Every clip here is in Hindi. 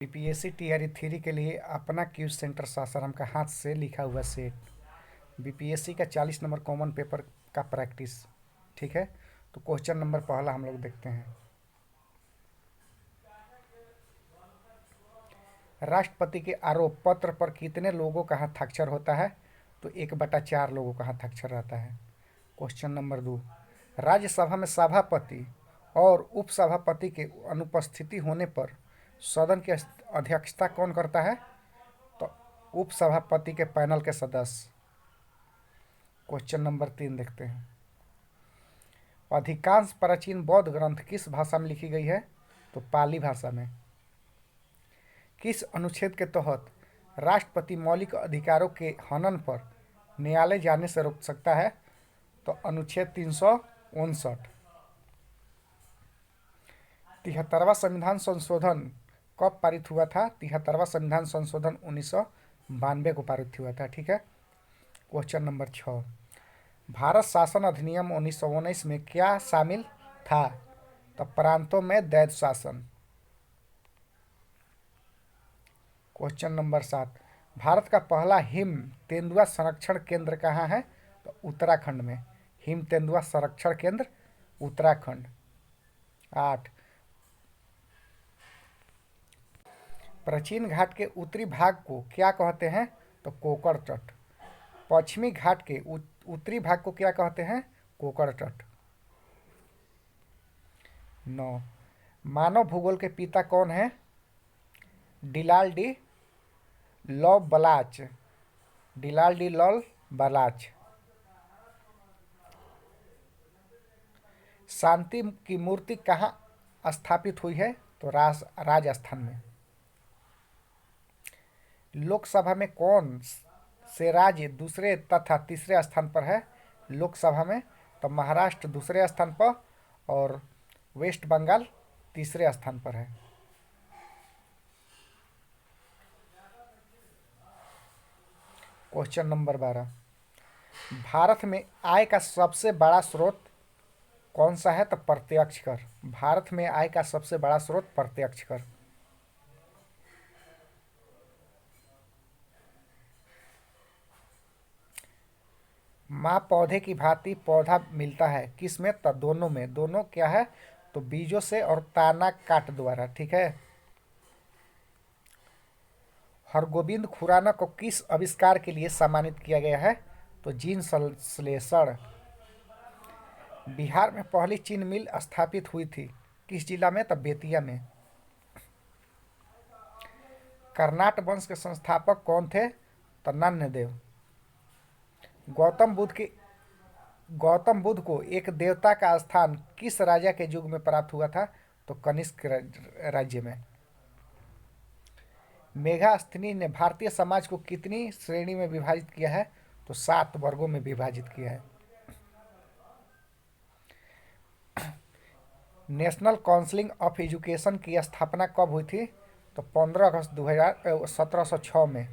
बीपीएससी टीआरई थ्री के लिए अपना क्यूज सेंटर सासाराम का हाथ से लिखा हुआ सेट। बीपीएससी का 40 नंबर कॉमन पेपर का प्रैक्टिस। ठीक है, तो क्वेश्चन नंबर पहला हम लोग देखते हैं। राष्ट्रपति के आरोप पत्र पर कितने लोगों का हस्ताक्षर होता है? तो 1/4 लोगों का हस्ताक्षर रहता है। क्वेश्चन नंबर 2, राज्यसभा में सभापति और उपसभापति के अनुपस्थिति होने पर सदन की अध्यक्षता कौन करता है? तो उपसभापति के पैनल के सदस्य। क्वेश्चन नंबर 3 देखते हैं। अधिकांश प्राचीन बौद्ध ग्रंथ किस भाषा में लिखी गई है? तो पाली भाषा में। किस अनुच्छेद के तहत राष्ट्रपति मौलिक अधिकारों के हनन पर न्यायालय जाने से रोक सकता है? तो अनुच्छेद 359। 73वां संविधान संशोधन कब पारित हुआ था? 73वां संविधान संशोधन 1992 को पारित हुआ था। ठीक है। क्वेश्चन नंबर 6, भारत शासन अधिनियम 1919 में क्या शामिल था? तो प्रांतों में दैव शासन। क्वेश्चन नंबर 7, भारत का पहला हिम तेंदुआ संरक्षण केंद्र कहाँ है? तो उत्तराखंड में। हिम तेंदुआ संरक्षण केंद्र उत्तराखंड। 8, प्राचीन घाट के उत्तरी भाग को क्या कहते हैं? तो कोकड़ तट। पश्चिमी घाट के उत्तरी भाग को क्या कहते हैं? कोकड़ तट। 9, मानव भूगोल के पिता कौन है? डिलाल डी लॉ बलाच। डिलाल डी लॉ बलाच। शांति की मूर्ति कहाँ स्थापित हुई है? तो राजस्थान में। लोकसभा में कौन से राज्य दूसरे तथा तीसरे स्थान पर है? लोकसभा में तो महाराष्ट्र दूसरे स्थान पर और वेस्ट बंगाल तीसरे स्थान पर है। क्वेश्चन नंबर 12, भारत में आय का सबसे बड़ा स्रोत कौन सा है? तो प्रत्यक्ष कर। भारत में आय का सबसे बड़ा स्रोत प्रत्यक्ष कर। माँ पौधे की भांति पौधा मिलता है किस में? तो दोनों में। दोनों क्या है? तो बीजों से और तना काट द्वारा। ठीक है। हरगोविंद खुराना को किस आविष्कार के लिए सम्मानित किया गया है? तो जीन संश्लेषण। बिहार में पहली चीनी मिल स्थापित हुई थी किस जिला में? तो बेतिया में। कर्नाट वंश के संस्थापक कौन थे? तो नन्नदेव। गौतम बुद्ध के गौतम बुद्ध को एक देवता का स्थान किस राजा के युग में प्राप्त हुआ था? तो कनिष्क राज्य में। मेगास्थनी ने भारतीय समाज को कितनी श्रेणी में विभाजित किया है? तो 7 वर्गों में विभाजित किया है। नेशनल काउंसिल ऑफ एजुकेशन की स्थापना कब हुई थी? तो 15 अगस्त 1706 में।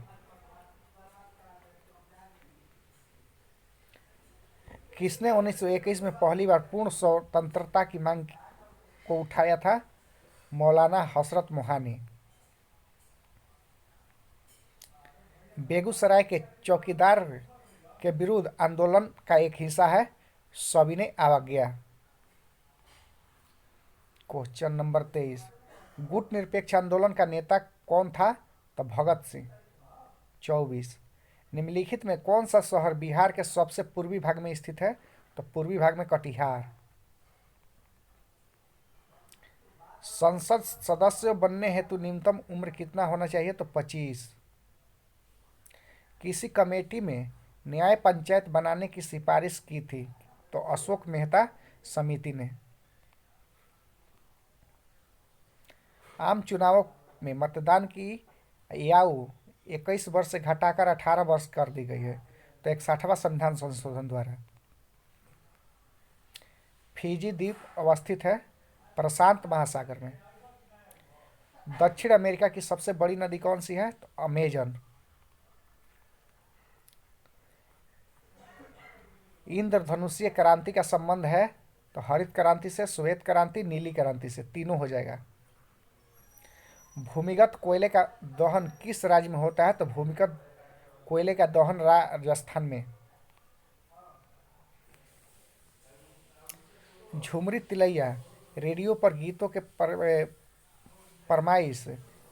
किसने 1921 में पहली बार पूर्ण स्वतंत्रता की मांग को उठाया था? मौलाना हसरत मोहानी। बेगूसराय के चौकीदार के विरुद्ध आंदोलन का एक हिस्सा है सविनय अवज्ञा। क्वेश्चन नंबर 23, गुट निरपेक्ष आंदोलन का नेता कौन था? तो भगत सिंह। 24, निम्नलिखित में कौन सा शहर बिहार के सबसे पूर्वी भाग में स्थित है? तो पूर्वी भाग में कटिहार। संसद सदस्य बनने हेतु न्यूनतम उम्र कितना होना चाहिए? तो 25। किसी कमेटी में न्याय पंचायत बनाने की सिफारिश की थी? तो अशोक मेहता समिति ने। आम चुनावों में मतदान की आयु 21 वर्ष से घटाकर 18 वर्ष कर दी गई है। तो 61वां संविधान संशोधन द्वारा। फिजी द्वीप अवस्थित है प्रशांत महासागर में। दक्षिण अमेरिका की सबसे बड़ी नदी कौन सी है? तो अमेजन। इंद्रधनुषीय क्रांति का संबंध है? तो हरित क्रांति से, श्वेत क्रांति, नीली क्रांति से, तीनों हो जाएगा। भूमिगत कोयले का दहन किस राज्य में होता है? तो भूमिगत कोयले का दहन राजस्थान में। झुमरी तिलैया रेडियो पर गीतों के फरमाइश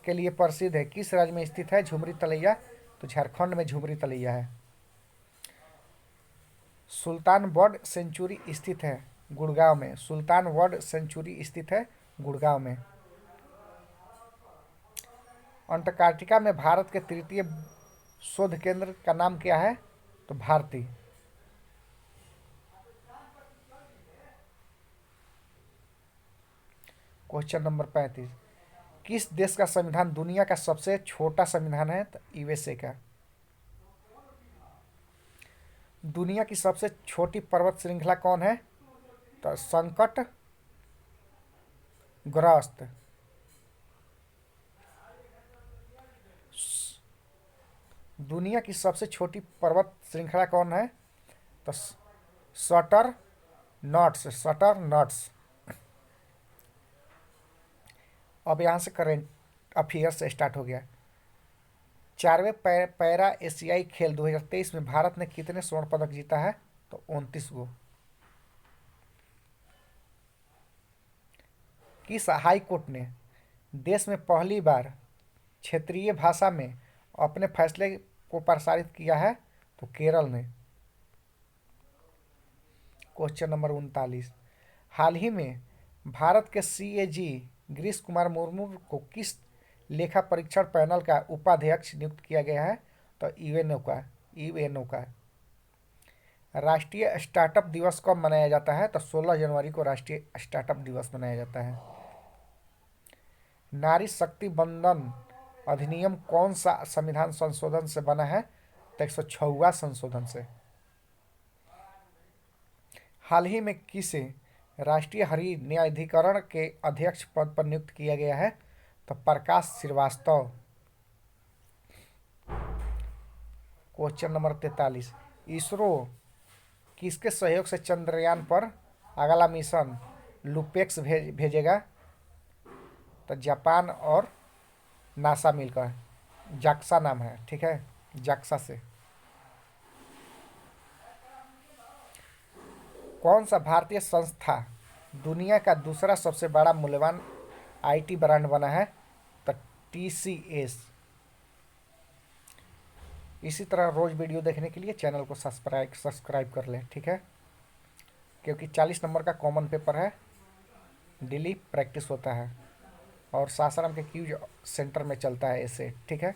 के लिए प्रसिद्ध है, किस राज्य में स्थित है झुमरी तलैया? तो झारखंड में झुमरी तलैया है। सुल्तान बर्ड सेंचुरी स्थित है गुड़गांव में। सुल्तान बर्ड सेंचुरी स्थित है गुड़गांव में। अंटार्कटिका में भारत के तृतीय शोध केंद्र का नाम क्या है? तो भारती। क्वेश्चन नंबर 35, किस देश का संविधान दुनिया का सबसे छोटा संविधान है? तो यूएसए का। दुनिया की सबसे छोटी पर्वत श्रृंखला कौन है? तो संकट ग्रस्त। दुनिया की सबसे छोटी पर्वत श्रृंखला कौन है? तो सटर नॉट्स। Shutter knots. अब यहाँ से करेंट अफेयर्स स्टार्ट हो गया। 4वें पैरा एशियाई खेल 2023 में भारत ने कितने स्वर्ण पदक जीता है? तो 29 गो। किस हाई कोर्ट ने देश में पहली बार क्षेत्रीय भाषा में अपने फैसले को प्रसारित किया है? तो केरल ने। क्वेश्चन नंबर 39, हाल ही में भारत के सीएजी गिरीश कुमार मुर्मू को किस लेखा परीक्षण पैनल का उपाध्यक्ष नियुक्त किया गया है? तो यूएनओ का। राष्ट्रीय स्टार्टअप दिवस कब मनाया जाता है? तो 16 जनवरी को राष्ट्रीय स्टार्टअप दिवस मनाया जाता है। नारी शक्ति वंदन अधिनियम कौन सा संविधान संशोधन से बना है? तो 106वां संशोधन से। हाल ही में किसे राष्ट्रीय हरित न्यायाधिकरण के अध्यक्ष पद पर नियुक्त किया गया है? तो प्रकाश श्रीवास्तव। क्वेश्चन नंबर 43, इसरो किसके सहयोग से चंद्रयान पर अगला मिशन लुपेक्स भेजेगा? तो जापान और नासा मिलकर। जाक्सा नाम है, ठीक है, जाक्सा से। कौन सा भारतीय संस्था दुनिया का दूसरा सबसे बड़ा मूल्यवान आईटी ब्रांड बना है? तो टीसीएस। इसी तरह रोज वीडियो देखने के लिए चैनल को सब्सक्राइब कर लें, ठीक है, क्योंकि 40 नंबर का कॉमन पेपर है, डेली प्रैक्टिस होता है और सासाराम के क्यूज सेंटर में चलता है ऐसे, ठीक है।